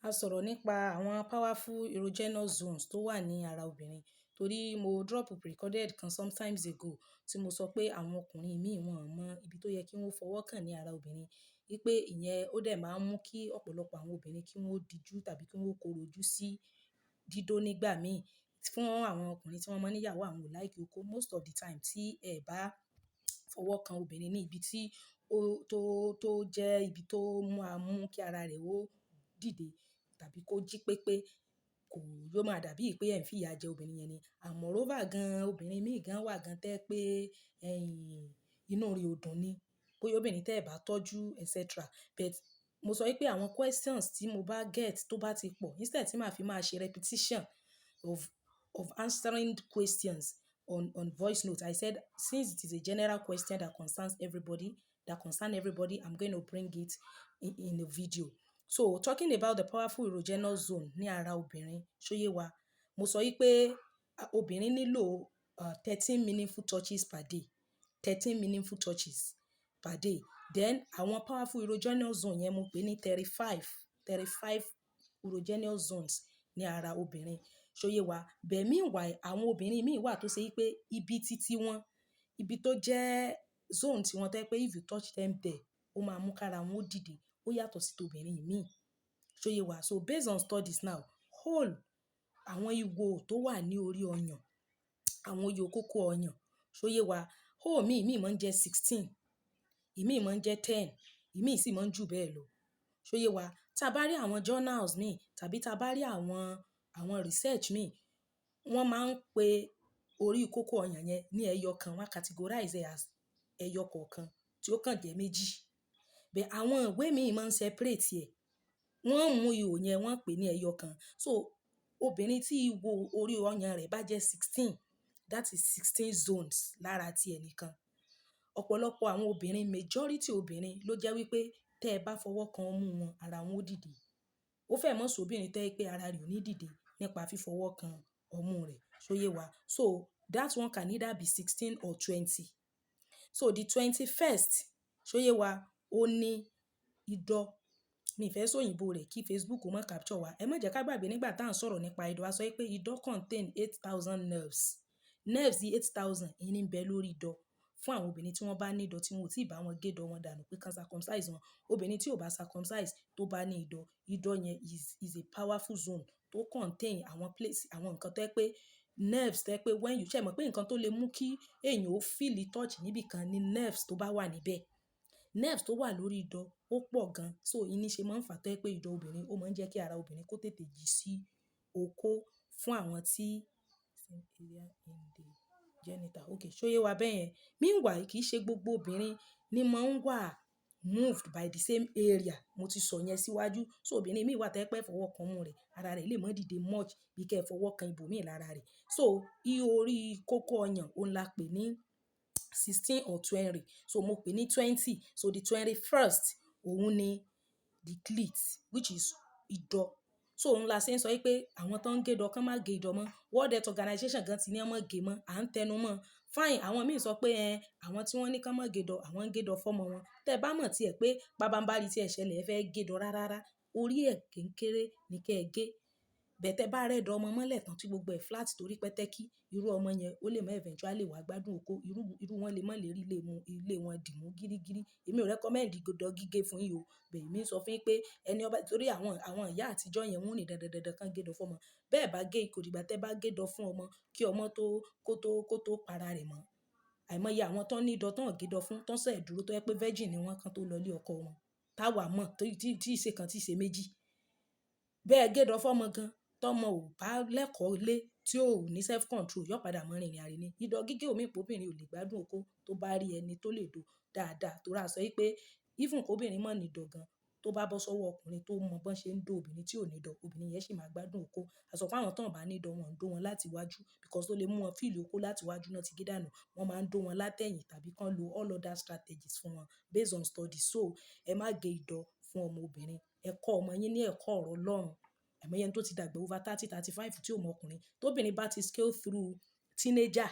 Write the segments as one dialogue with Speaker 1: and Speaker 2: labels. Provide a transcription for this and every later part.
Speaker 1: A sọ̀rọ̀ nípa àwọn powerful erogenous zones tó wà ní ara obìnrin torí mo drop pre-recorded kan sometimes ago tí mo sọ pé àwọn ọkùnrin míì wọn mọ ibi tó yẹ kí wọ́n fọwọ́ kàn ní ara obìnrin wípé ìyẹn ó dẹ̀ máa ń mú kí ọ̀pọ̀lọpọ̀ àwọn obìnrin kí wọ́n dijú tàbí kí wọ́n korojú sí dídó nígbà míì fún àwọn ọkùnrin tí wọ́n mọ níyàwó àwọn ò láìkí oko most of the time tí ẹ bá fọwọ́ kan obìnrin ní ibi tí tó jẹ́ ibi tó máa mú kí ara rẹ̀ ó dìde tàbí kó jí pépé yóò máa dàbí pé ẹ̀ ń fìyà jẹ obìnrin yẹn ni and moreover gan obìnrin míì gan wà gan tẹ́ pé inú rẹ̀ ò dùn ni bóyá obìnrin tẹ́ ẹ̀ bá tọ́jú etc. But mo sọ wípé àwọn questions tí mo bá get tó bá ti pọ̀ instead tí màá fi máa ṣe repetition of answering questions on voice note, I said since it is a general question that concerns everybody, I'm going to bring it in a video. So talking about the powerful erogenous zone ní ara obìnrin ṣóyé wa mo sọ wípé obìnrin nílò 13 meaningful touches per day 13 meaningful touches per day then àwọn powerful erogenous zone yẹn mo pè ní 35 erogenous zones ní ara obìnrin ṣóyé wa bẹ́ẹ̀ meanwhile àwọn obìnrin míì wà tó ṣe wípé ibi títí wọn ibi tó jẹ́ zone tí wọ́n tẹ́ pé if you touch them there ó máa mú kára wọn ó dìde ó yàtọ̀ sí tobìnrin míì ṣóyé wa so based on studies now whole àwọn ihò tó wà ní orí ọyàn àwọn ihò kókó ọyàn ṣóyé wa whole míì máa ń jẹ́ 16 ìmíì máa ń jẹ́ 10 ìmíì sì máa ń jù bẹ́ẹ̀ lọ ṣóyé wa tá a bá rí àwọn journals míì tàbí tá a bá rí àwọn research míì wọ́n máa ń pe orí kókó ọyàn yẹn ní ẹyọ kan wọ́n categorize as ẹyọ kọ̀ọ̀kan tí ó kàn jẹ́ méjì bẹ́ẹ̀ àwọn ìwé míì máa ń separate ẹ̀ wọ́n mú ihò yẹn wọ́n pè ní ẹyọ kan so obìnrin tí ihò orí ọyàn rẹ̀ bá jẹ́ 16 that is 16 zones lára ti ẹnìkan ọ̀pọ̀lọpọ̀ àwọn obìnrin majority obìnrin ló jẹ́ wípé tẹ́ ẹ bá fọwọ́ kan ọmú wọn ara wọn ó dìde ó fẹ́ mọ́ sóbìnrin tẹ́ pé ara rẹ̀ ò ní dìde nípa fífọwọ́ kan ọmú rẹ̀ ṣóyé wa so that one can either be 16 or 20 so the 21st ṣóyé wa ó ní ìdọ̀ mi fẹ́ sóyìnbó rẹ̀ kí Facebook má capture wa ẹ má jẹ́ ká gbàgbé nígbà tá à ń sọ̀rọ̀ nípa ìdọ̀ a sọ pé ìdọ̀ contain 8,000 nerves 8,000 ìní ń bẹ lórí ìdọ̀ fún àwọn obìnrin tí wọ́n bá ní ìdọ̀ tí wọn ò tí ì bá wọn gé ìdọ̀ wọn dànù pé kan circumcise wọn obìnrin tí ò bá circumcise tó bá ní ìdọ̀ yẹn is a powerful zone tó contain àwọn place àwọn nǹkan tó yẹ pé nerves tó yẹ pé when you ṣe mọ̀ pé nǹkan tó lè mú kí èèyàn ó feel touch níbìkan ni nerves tó bá wà níbẹ̀ nerves tó wà lórí ìdọ̀ ó pọ̀ gan so ìní ṣe máa ń fà tó yẹ pé ìdọ̀ obìnrin ó máa ń jẹ́ kí ara obìnrin kó tètè jí sí okó fún àwọn tí genital okay ṣóyé wa bẹ́ẹ̀ yẹn meanwhile kì í ṣe gbogbo obìnrin ni máa ń wà moved by the same area mo ti sọ yẹn síwájú so obìnrin míì wà tẹ́ pẹ́ fọwọ́ kan mú rẹ̀ ara rẹ̀ lè má dìde much bí kẹ́ ẹ fọwọ́ kan ibòmíì lára rẹ̀ so ihò orí kókó ọyàn òun la pè ní 16 or 20 so mo pè ní 20 so the 21st òun ni the clit which is ìdọ̀ so òun la ṣe ń sọ pé àwọn tó ń gé ìdọ̀ kán má gé ìdọ̀ mọ́ World Health Organization gan ti ní ọmọ gé mọ́ à ń tẹnu mọ́ fine àwọn míì sọ pé àwọn tí wọ́n ní kán má gé ìdọ̀ àwọn ń gé ìdọ̀ fọ́mọ wọn tẹ́ bá mọ̀ tiẹ̀ pé pabambarì tí ẹ ṣẹlẹ̀ ẹ fẹ́ gé ìdọ̀ rárá orí ẹ̀ kékeré ní kẹ́ ẹ gé bẹ̀tẹ̀ bá rẹ̀ dọ̀ ọmọ mọ́lẹ̀ tán tí gbogbo ẹ̀ flat torí pẹ́tẹ́kí irú ọmọ yẹn ó lè má eventually wá gbádùn okó irú wọn lè má lè rí ilé wọn dìmú gírígírí èmi ò recommend ìdọ̀ gígé fún yín o bẹ́ẹ̀ mi sọ fún yín pé ẹni ọba torí àwọn ìyá àtijọ́ yẹn wọ́n ní dandan kan gé ìdọ̀ fún ọmọ bẹ́ẹ̀ bá gé kò dìgbà tẹ́ bá gé ìdọ̀ fún ọmọ kí ọmọ kó tó para rẹ̀ mọ́ àìmọye àwọn tó ní ìdọ̀ tó ń gé ìdọ̀ fún tó ń sẹ̀ dúró tó yẹ pé virgin ni wọ́n kan tó lọ ilé ọkọ wọn táwa mọ̀ tí ìṣe kan tí ìṣe méjì bẹ́ẹ̀ gé ìdọ̀ fún ọmọ gan tọmọ ò bá lẹ́kọ̀ọ́ lé tí ò ní self control yóò padà mọ́ rìnrìn àrè ni ìdọ̀ gígé omi ìpòbìnrin ò lè gbádùn okó tó bá rí ẹni tó lè do dáadáa tó rà sọ pé even kóbìnrin mọ̀ ní ìdọ̀ gan tó bá bọ́ sọ́wọ́ ọkùnrin tó mọ bọ́n ṣe ń do obìnrin tí ò ní ìdọ̀ obìnrin yẹn sì máa gbádùn okó àsọ fún àwọn tó ń bá ní ìdọ̀ wọn ń do wọn láti wájú because tó lè mú wọn fíìlì okó láti wájú náà ti gé dànù wọ́n máa ń do wọn látẹ̀yìn tàbí kán lo all other strategies fún wọn based on studies so ẹ má gé ìdọ̀ fún ọmọ obìnrin ẹ kọ́ ọmọ yín ní ẹ̀kọ́ ọ̀rọ̀ Ọlọ́run àìmọye tó ti dàgbà over 30-35 tí ò mọ ọkùnrin tóbìnrin bá ti scale through teenager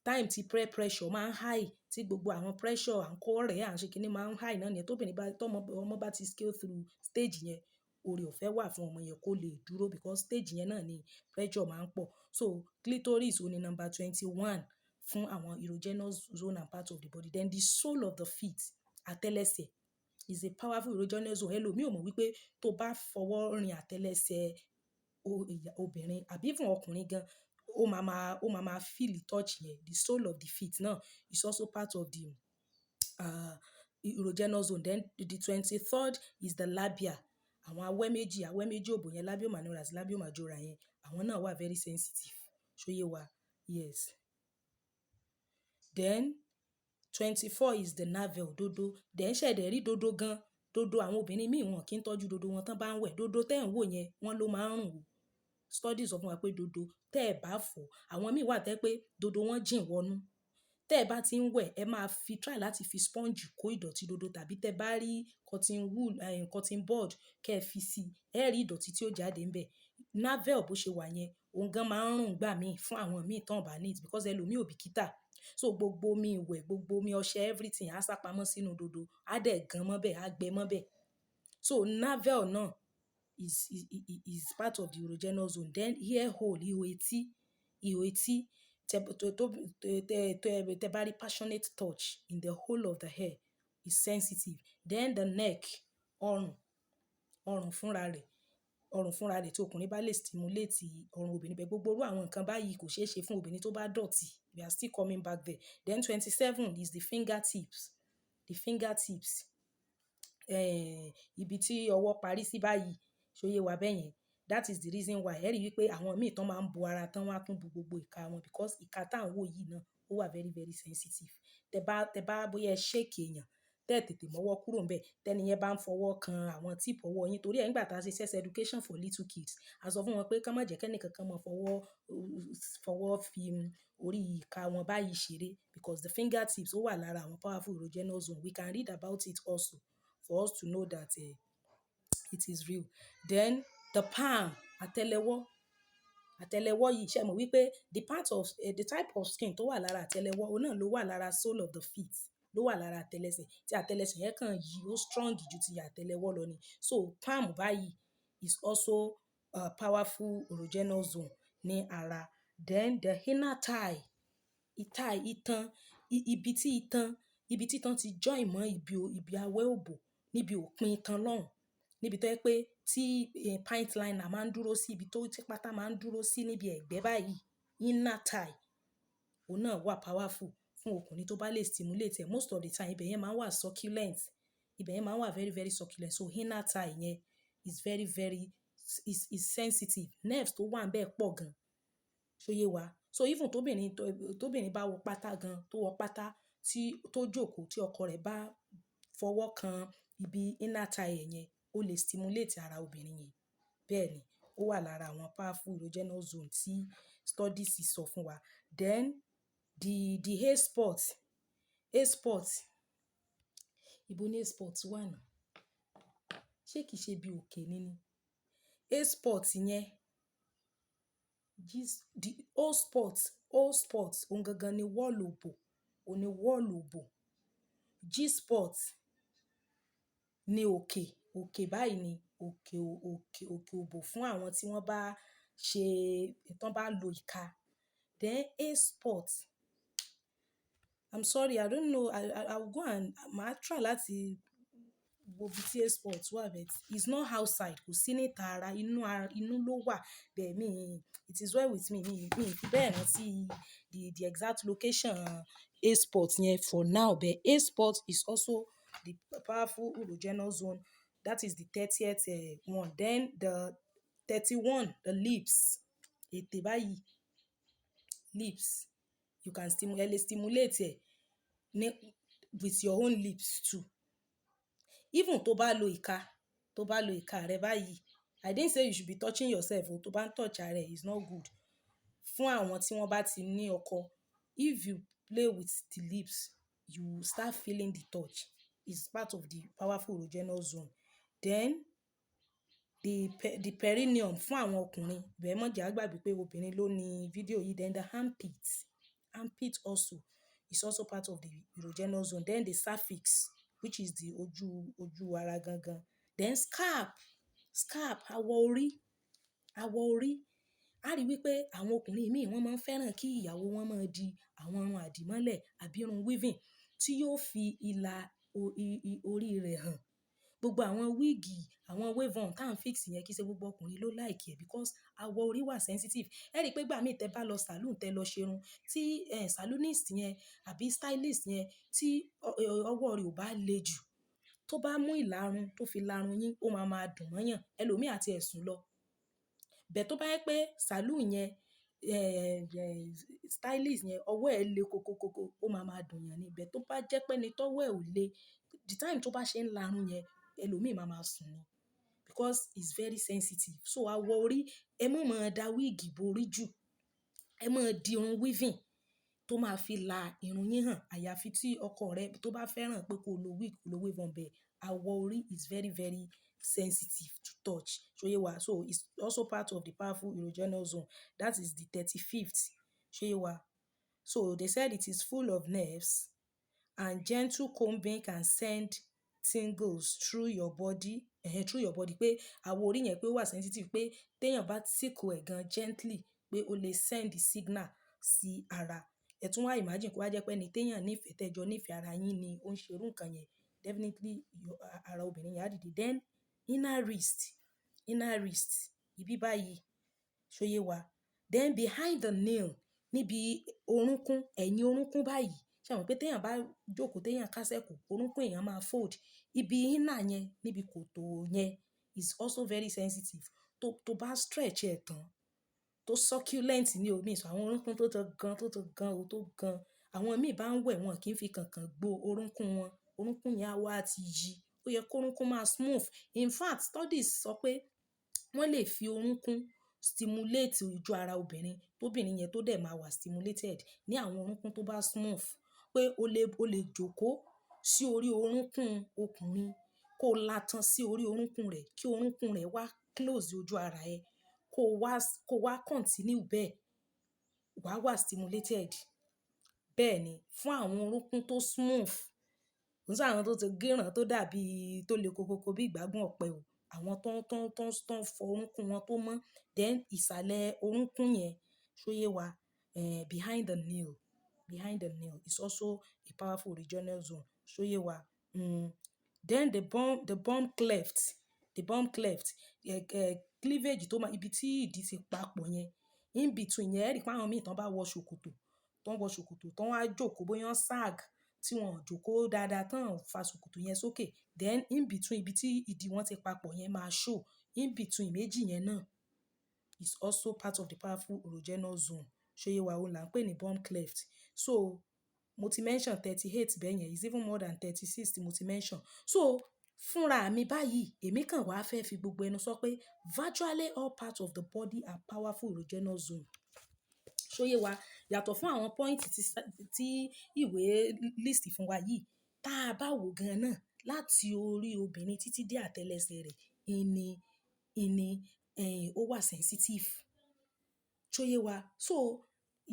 Speaker 1: time ti pressure máa ń high tí gbogbo àwọn pressure à ń kó rẹ̀ à ń ṣe kínní máa ń high náà nìyẹn tóbìnrin bá tọmọ ọmọ bá ti scale through stage yẹn oore ọ̀fẹ́ wà fún ọmọ yẹn kó lè dúró because stage yẹn náà ni pressure máa ń pọ̀. So clitoris ó ní number 21 fún àwọn erogenous zone and part of the body. Then the sole of the feet, àtẹ́lẹsẹ̀, is a powerful erogenous zone. Ẹlòmíì ò mọ̀ wípé tó bá fọwọ́ rin àtẹ́lẹsẹ̀ obìnrin àbí fún ọkùnrin gan, ó máa feel touch yẹn. The sole of the feet náà is also part of the erogenous zone. Then the 23rd is the labia. Àwọn awẹ́ méjì òbò yẹn, labium minor àti labium majora yẹn, àwọn náà wà very sensitive. Ṣóyé wa? Yes. Then 24 is the navel, dodo. Then ṣẹ̀dẹ̀ rí dodo gan. Dodo àwọn obìnrin míì wọn kì í tọ́jú dodo wọn tán bá ń wẹ̀. Dodo tẹ́ ń wò yẹn, wọ́n ló máa ń rùn o. Studies sọ fún wa pé dodo tẹ́ ẹ̀ bá fọ̀, àwọn míì wà tẹ́ pé dodo wọn jìn wọnú. Tẹ́ ẹ bá ti ń wẹ̀, ẹ máa try láti fi sponge kó ìdọ̀tí dodo, tàbí tẹ́ bá rí cotton wool, cotton bud kẹ́ ẹ fi sí, ẹ rí ìdọ̀tí tí ó jáde ńbẹ̀. Navel bó ṣe wà yẹn, òun gan máa ń rùn gbà míì fún àwọn míì tán bá neat because ẹlòmíì ò bìkítà. So gbogbo omi ìwẹ̀, gbogbo omi ọṣẹ, everything á sá pamọ́ sínú dodo, á dẹ̀ gan mọ́bẹ̀, á gbẹ mọ́bẹ̀. So navel náà is part of the erogenous zone. Then ear hole, ihò etí, tẹ́ bá rí passionate touch in the whole of the hair is sensitive. Then the neck, ọrùn fúnra rẹ̀ tí ọkùnrin bá lè stimulate ọrùn obìnrin bẹ́ẹ̀. Gbogbo irú àwọn nǹkan báyìí kò ṣeé ṣe fún obìnrin tó bá dọ̀tí. We are still coming back there. Then 27 is the fingertips. The fingertips, ibi tí ọwọ́ parí sí báyìí, ṣóyé wa bẹ́yẹn. That is the reason why ẹ rí wípé àwọn míì tán máa ń bo ara tán, wọ́n á tún bo gbogbo ìka wọn because ìka tá à ń wò yìí náà ó wà very very sensitive. Tẹ́ bá bóyá ẹ shake èèyàn, tẹ́ ẹ tètè mọ́wọ́ kúrò ńbẹ̀, tẹ́ni yẹn bá ń fọwọ́ kan àwọn tip ọwọ́ yín, torí ẹ̀ nígbà tá a ṣe sex education for little kids, a sọ fún wọn pé kán má jẹ́ kẹ́ni kankan máa fọwọ́ fi orí ìka wọn báyìí ṣeré because the fingertips ó wà lára àwọn powerful erogenous zone. We can read about it also for us to know that it is real. Then the palm, àtẹ́lẹwọ́ yìí, ṣé mọ̀ wípé the type of skin tó wà lára àtẹ́lẹwọ́, òun náà ló wà lára sole of the feet, ló wà lára àtẹ́lẹsẹ̀. Tí àtẹ́lẹsẹ̀ yẹn kàn yí, ó strong ju ti àtẹ́lẹwọ́ lọ ni. So palm báyìí is also a powerful erogenous zone ní ara. Then the inner thigh, itan, ibi tí itan ti join mọ́ ibi awẹ́ òbò, níbi òpin itan lọ́hùn, níbi tó yẹ pé tí pint liner máa ń dúró sí, ibi tó tí pátá máa ń dúró sí níbi ẹ̀gbẹ́ báyìí, inner thigh, òun náà wà powerful fún ọkùnrin tó bá lè stimulate ẹ̀. Most of the time ibẹ̀ yẹn máa ń wà succulent, ibẹ̀ yẹn máa ń wà very very succulent. So inner thigh yẹn is very very is sensitive. Nerves tó wà ńbẹ̀ pọ̀ gan. Ṣóyé wa? So even tóbìnrin bá wọ pátá gan, tó wọ pátá tó jókòó, tí ọkọ rẹ̀ bá fọwọ́ kan ibi inner thigh yẹn, ó lè stimulate ara obìnrin yẹn. Bẹ́ẹ̀ ni, ó wà lára àwọn powerful erogenous zone tí studies sọ fún wa. Then the hair spot, ibo ni hair spot wà náà? Ṣé kìí ṣe bí òkè ni? Hair spot yẹn, the whole spot, òun gangan ni wall òbò. G-spot ni òkè báyìí ni òkè òbò fún àwọn tí wọ́n bá lo ìka. Then hair spot, I'm sorry, I don't know, I will go and màá try láti wo ibi tí hair spot wà, but it's not outside, kò sí níta ara, inú ló wà. Bẹ́ẹ̀ it is well with me, mi fi bẹ́ẹ̀ rántí the exact location hair spot yẹn for now, but hair spot is also the powerful erogenous zone. That is the 30th one. Then the 31, the lips, ètè báyìí, lips, you can stimulate with your own lips too. Even tó bá lo ìka rẹ báyìí, I didn't say you should be touching yourself, tó bá ń touch ara ẹ is not good. Fún àwọn tí wọ́n bá ti ní ọkọ, if you play with the lips, you start feeling the touch. It's part of the powerful erogenous zone. Then the perineum fún àwọn ọkùnrin, bẹ́ẹ̀ mọ̀ jẹ́ àgbàgbé pé obìnrin ló ní fídíò yìí. Then the armpit also is also part of the erogenous zone. Then the cervix, which is the ojú ara gangan. Then scalp scalp, awọ orí. A rí wípé àwọn ọkùnrin míì wọ́n máa ń fẹ́ràn kí ìyàwó wọn máa di àwọn irun àdìmọ́lẹ̀ àbí irun weaving tí yóò fi ìlà orí rẹ̀ hàn. Gbogbo àwọn wíìgì, àwọn wave on tá ń fix yẹn kì í ṣe gbogbo ọkùnrin ló like ẹ̀ because awọ orí wà sensitive. Ẹ rí pé gbà mí tẹ bá lọ saloon tẹ lọ ṣerun tí salonist yẹn àbí stylist yẹn tí ọwọ́ rẹ̀ ò bá le jù, tó bá mú ìlarun tó fi larun yín, ó máa dùn mọ́yàn. Ẹlòmíì àti ẹ̀sùn lọ. Bẹ́ẹ̀ tó bá yẹ pé saloon yẹn, stylist yẹn ọwọ́ ẹ̀ le koko, ó máa dùn yàn ni. Bẹ́ẹ̀ tó bá jẹ́ pé ẹni tọ́wọ́ ẹ̀ ò le, the time tó bá ṣe ń larun yẹn, ẹlòmíì máa sùn ni because it's very sensitive. So awọ orí, ẹ má máa da wíìgì borí jù. Ẹ máa di irun weaving tó máa fi la irun yín hàn. Àyàfi tí ọkọ rẹ tó bá fẹ́ràn pé kó lo wig, kó lo wave on bẹ́ẹ̀. Awọ orí is very, very sensitive to touch. Ṣóyé wa? So it's also part of the powerful erogenous zone. That is the 35th. Ṣóyé wa? So they said it is full of nerves and gentle combing can send tingles through your body. Through your body. Pé awọ orí yẹn pé ó wà sensitive pé téèyàn bá tickle ẹ̀ gan gently pé ó lè send signal sí ara. Ẹ tún wá imagine kó wá jẹ́ pé ẹni téèyàn nífẹ̀ẹ́ tẹ́jọ nífẹ̀ẹ́ ara yín ni ó ń ṣe irú nǹkan yẹn. Definitely ara obìnrin yẹn á dìde. Then inner wrist, ibi báyìí. Ṣóyé wa? Then behind the nail, níbi orúnkún, ẹ̀yìn orúnkún báyìí. Ṣé mọ̀ pé téèyàn bá jókòó téèyàn kásẹ̀ kù, orúnkún èèyàn máa fold. Ibi inner yẹn, níbi kòtò yẹn is also very sensitive. Tó bá stretch ẹ̀ tán, tó succulent ní omi, so àwọn orúnkún tó gan. Àwọn míì bá ń wẹ̀ wọn kì í fi kankan gbo orúnkún wọn. Orúnkún yẹn á wá ti yí. Ó yẹ kó orúnkún máa smooth. In fact, studies sọ pé wọ́n lè fi orúnkún stimulate ojú ara obìnrin, tóbìnrin yẹn tó dẹ̀ máa wà stimulated ní àwọn orúnkún tó bá smooth. Pé o lè jókòó sí orí orúnkún ọkùnrin, kó latan sí orí orúnkún rẹ̀, kí orúnkún rẹ̀ wá close ojú ara ẹ, kó wá continue bẹ́ẹ̀, wá wà stimulated. Bẹ́ẹ̀ ni fún àwọn orúnkún tó smooth. Kò sí àwọn tó ti gíràn tó dàbí tó le koko bí ìgbágbọ̀n ọ̀pẹ o. Àwọn tó ń fọ orúnkún wọn tó mọ́. Then ìsàlẹ̀ orúnkún yẹn, ṣóyé wa? Behind the nail is also a powerful erogenous zone. Ṣóyé wa? Then the bum cleft, cleavage tó máa, ibi tí ìdí ti papọ̀ yẹn, in between yẹn, ẹ rí pé àwọn míì tán bá wọ ṣòkòtò, tán wá jókòó bóyá sag, tí wọ́n jókòó dáadáa tán fa ṣòkòtò yẹn sókè. Then in between ibi tí ìdí wọn ti papọ̀ yẹn máa show. In between méjì yẹn náà is also part of the powerful erogenous zone. Ṣóyé wa? Òun là ń pè ní bum cleft. So mo ti mention 38 bẹ́ẹ̀ yẹn, is even more than 36 tí mo ti mention. So fúnra mi báyìí, èmi kàn wá fẹ́ fi gbogbo ẹnu sọ pé virtually all parts of the body are powerful erogenous zone. Ṣóyé wa? Yàtọ̀ fún àwọn point tí ìwé list fún wa yìí, tá a bá wò gan náà láti orí obìnrin títí dé àtẹ́lẹsẹ̀ rẹ̀, ó wà sensitive. Ṣóyé wa? So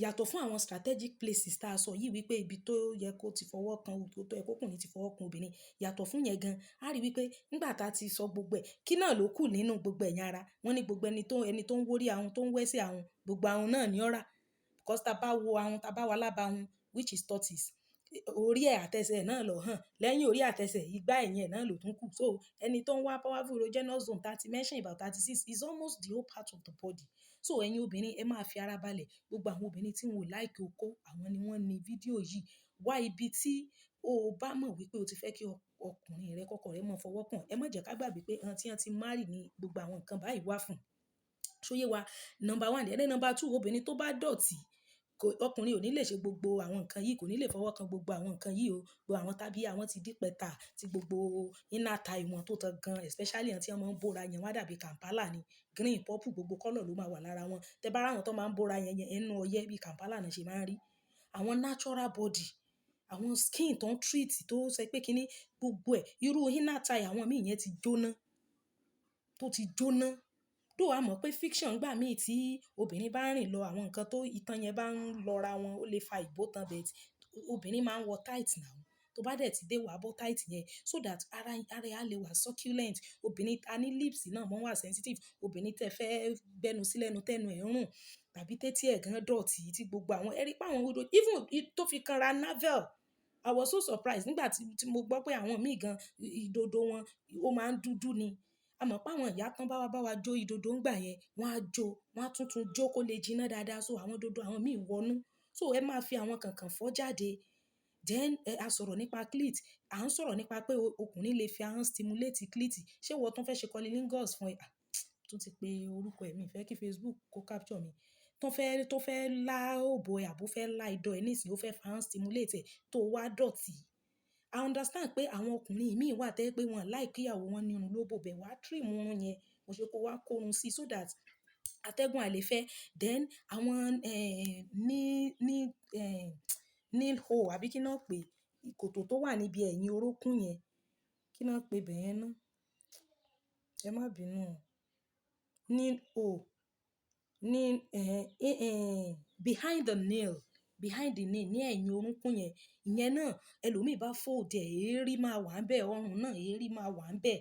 Speaker 1: yàtọ̀ fún àwọn strategic places tá a sọ yìí wípé ibi tó yẹ kó ti fọwọ́ kan, tó yẹ kó ọkùnrin ti fọwọ́ kan obìnrin, yàtọ̀ fún yẹn gan, a rí wípé nígbà tá a ti sọ gbogbo ẹ̀, kí náà ló kù nínú gbogbo ẹ̀yà ara. Wọ́n ní gbogbo ẹni tó ń wórí ahun, tó ń wẹ́sẹ̀ ahun, gbogbo ahun náà ni ó rà. Because tá bá wo ahun, tá bá wà lába ahun, which is tortoise, orí ẹ̀ àtẹsẹ̀ náà ló hàn. Lẹ́yìn orí àtẹsẹ̀, igbá ẹ̀yìn ẹ̀ náà ló tún kù. So ẹni tó ń wá powerful erogenous zone tá a ti mention about 36 is almost the whole part of the body. So ẹ̀yin obìnrin, ẹ máa fi ara balẹ̀. Gbogbo àwọn obìnrin tí wọn ò like okó, àwọn ni wọ́n ní fídíò yìí. Wá ibi tí o bá mọ̀ wípé o ti fẹ́ kí ọkùnrin rẹ, kọ́kọ́ rẹ máa fọwọ́ kàn. Ẹ má jẹ́ ká gbàgbé pé àwọn tí wọ́n ti marry ní gbogbo àwọn nǹkan báyìí wà fún. Ṣóyé wa? Number 1. Then number 2, obìnrin tó bá dọ̀tí, ọkùnrin ò ní lè ṣe gbogbo àwọn nǹkan yìí, kò ní lè fọwọ́ kan gbogbo àwọn nǹkan yìí o. Gbogbo àwọn tàbí àwọn ti dípẹ́ta, tí gbogbo inner thigh wọn tó tán gan, especially àwọn tí wọ́n máa ń bóra yẹn, wọ́n dàbí Kampala ni. Green, purple, gbogbo color ló máa wà lára wọn. Tẹ bá ráwọn tó máa ń bóra yẹn ẹnu ọyẹ́ bí Kampala náà ṣe máa ń rí. Àwọn natural body, àwọn skin tó ń treat, tó ṣe pé kíní gbogbo ẹ̀, irú inner thigh àwọn míì yẹn ti jóná, tó ti jóná. Tó wá mọ̀ pé fiction gbà míì tí obìnrin bá rìn lọ, àwọn nǹkan tó ìtàn yẹn bá ń lọra wọn, ó lè fa ìbòtán bẹ́ẹ̀ tí obìnrin máa ń wọ tight now. tó bá dẹ̀ ti dé wàá bọ́ tight yẹn so that ara ẹ̀ á lè wà succulent. Obìnrin ta ní lips náà mọ́ wà sensitive. Obìnrin tẹ́ fẹ́ gbẹnu sí lẹ́nu tẹ́nu ẹ̀ ń rùn tàbí tẹ́tí ẹ̀ gan dọ̀tí tí gbogbo àwọn ẹ rí pé àwọn odò even tó fi kanra navel. I was so surprised nígbà tí mo gbọ́ pé àwọn míì gan ìdodo wọn ó máa ń dúdú ni. A mọ̀ pé àwọn ìyá tán bá wa jó ìdodo ń gbà yẹn, wọ́n á jó, wọ́n á tuntun jó kó lè jiná dáadáa. So àwọn dodo àwọn míì wọnú. So ẹ máa fi àwọn kànkàn fọ́ jáde. Then a sọ̀rọ̀ nípa clit. À ń sọ̀rọ̀ nípa pé ọkùnrin lè fi ahọ́n stimulate clit. Ṣé ìwọ tún fẹ́ ṣe cunnilingus fún ẹ? Tún ti pe orúkọ ẹ̀ mi fẹ́ kí Facebook kó capture mi. Tó fẹ́ lá òbò ẹ̀ àbó fẹ́ lá ìdọ̀ ẹ̀ nísìnyí ó fẹ́ fi ahọ́n stimulate ẹ̀ tó wá dọ̀tí. I understand pé àwọn ọkùnrin míì wà tẹ́ pé wọ́n like kí ìyàwó wọn ní irun lóbò bẹ̀ wá trim irun yẹn. Mo ṣe kó wá kórun sí so that atẹ́gùn àlè fẹ́. Then àwọn nail hole àbí kí náà pé ìkòtò tó wà níbi ẹ̀yìn orókún yẹn. Kí náà pé bẹ̀ yẹn ná? Ẹ má bínú o. Nail hole. Behind the nail ní ẹ̀yìn orúnkún yẹn. Ìyẹn náà ẹlòmíì bá fold ẹ̀ èérí máa wà ńbẹ̀, ọrùn náà èérí máa wà ńbẹ̀.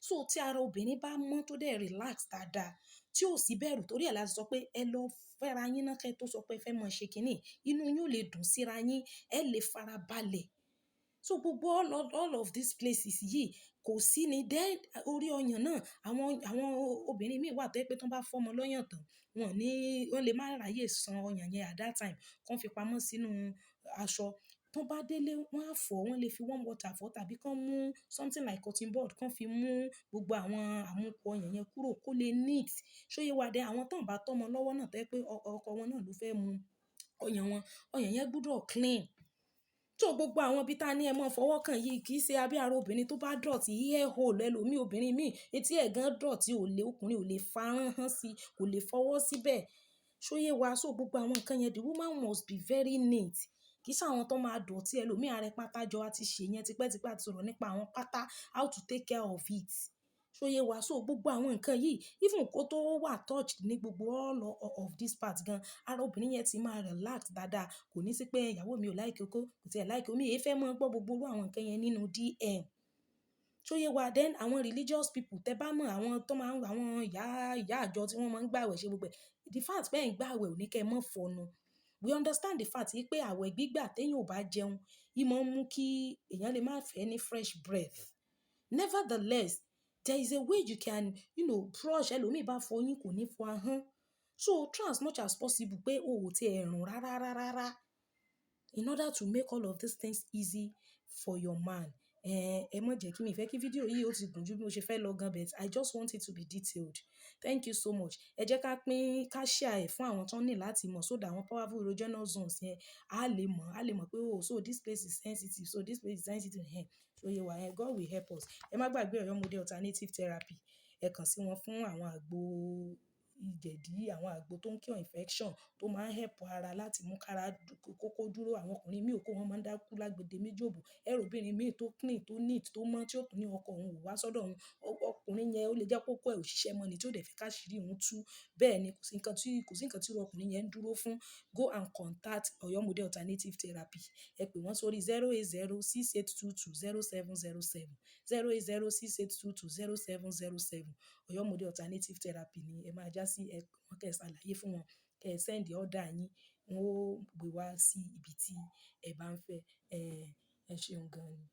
Speaker 1: So tí ara obìnrin bá mọ́ tó dẹ̀ relax dáadáa, tí ò sí bẹ̀rù torí ẹ̀ la sọ pé ẹ lọ fẹ́ra yín náà kẹ́ tó sọ pé ẹ fẹ́ mọ ṣe kínní. Inú yín ò lè dùn síra yín, ẹ lè fara balẹ̀. So gbogbo all of these places yìí kò sí ni. Then orí ọyàn náà àwọn obìnrin míì wà tó jẹ́ pé tán bá fọ́mọ lọ́yàn tán wọ́n lè má ráyè san ọyàn yẹn at that time kán fi pamọ́ sínú aṣọ. Tán bá délé wọ́n á fọ̀, wọ́n lè fi warm water fọ̀ tàbí kán mú something like cotton bud kán fi mú gbogbo àwọn àmukù ọyàn yẹn kúrò kó lè neat. Ṣóyé wa dé àwọn tán bá tọ́mọ lọ́wọ́ náà tó jẹ́ pé ọkọ wọn náà ló fẹ́ mú ọyàn wọn, ọyàn yẹn gbúdọ̀ clean. So gbogbo àwọn ibi tá ní ẹ mọ́ fọwọ́ kàn yìí kì í ṣe abẹ́ ara obìnrin tó bá dọ̀tí ear hole ẹlòmíì obìnrin míì etí ẹ̀ gan dọ̀tí ọkùnrin ò lè farán hàn sí, kò lè fọwọ́ síbẹ̀. Ṣóyé wa so gbogbo àwọn nǹkan yẹn the woman must be very neat. Kì í ṣe àwọn tó máa dọ̀tí ẹlòmíì ààrẹ pátá jọ àti ṣe yẹn tipẹ́tipẹ́ àti sọ̀rọ̀ nípa àwọn pátá how to take care of it. Ṣóyé wa so gbogbo àwọn nǹkan yìí even kó tó wà touched ní gbogbo all of this part gan ara obìnrin yẹn ti máa relax dáadáa. Kò ní sí pé ìyàwó mi ò like okó kò tiẹ̀ like omi èé fẹ́ mọ́ gbọ́ gbogbo irú àwọn nǹkan yẹn nínú DM. Ṣóyé wa then àwọn religious people tẹ́ bá mọ̀ àwọn tó máa ń àwọn ìyá àjọ tí wọ́n máa ń gbààwẹ̀ ṣe gbogbo ẹ̀. The fact pé ẹ̀ ń gbààwẹ̀ ò ní kẹ́ ẹ mọ́ fọnu. We understand the fact pé àwẹ̀ gbígbà téèyàn ò bá jẹun yìí máa ń mú kí èèyàn lè má fẹ́ ní fresh breath. Nevertheless, there is a way you can, brush ẹlòmíì bá fọyín kò ní fọ ahọ́n. So try as much as possible pé o ò tiẹ̀ rùn rárá in order to make all of these things easy for your man. Ẹ má jẹ́ kí mi fẹ́ kí fídíò yìí ó ti gùn ju bí mo ṣe fẹ́ lọ gan but I just want it to be detailed. Thank you so much. Ẹ jẹ́ ká share ẹ̀ fún àwọn tó ní láti mọ̀ so that àwọn powerful erogenous zones yẹn á lè mọ̀ pé so this place is sensitive, so this place is sensitive. So yẹ wà yẹn God will help us. Ẹ má gbàgbé Ọ̀yọ́ Model Alternative Therapy. Ẹ kàn sí wọn fún àwọn àgbo ìjẹ̀dí, àwọn àgbo tó ń cure infection tó máa ń help ara láti mú kára kókó dúró. Àwọn ọkùnrin míì òkó wọn máa ń dákú lágbède méjì òbò. Ẹ̀rọ obìnrin míì tó clean tó neat tó mọ́ tí ó tún ní ọkọ òun ò wá sọ́dọ̀ òun. Ọkùnrin yẹn ó lè jẹ́ kókó ẹ̀ òṣìṣẹ́ mọ́ ni tí ó dẹ̀ fẹ́ káṣírí òun tú. Bẹ́ẹ̀ ni kò sí nǹkan tí ọkùnrin yẹn ń dúró fún. Go and contact Ọ̀yọ́ Model Alternative Therapy. Ẹ pè wọ́n sórí 08068220707 08068220707. Ọ̀yọ́ Model Alternative Therapy ni ẹ máa já sí ẹ pè wọ́n kẹ́ ẹ ṣàlàyé fún wọn kẹ́ ẹ send order yín wọ́n ó gbé wá sí ibi tí ẹ bá ń fẹ́. Ẹ ṣeun gan ni.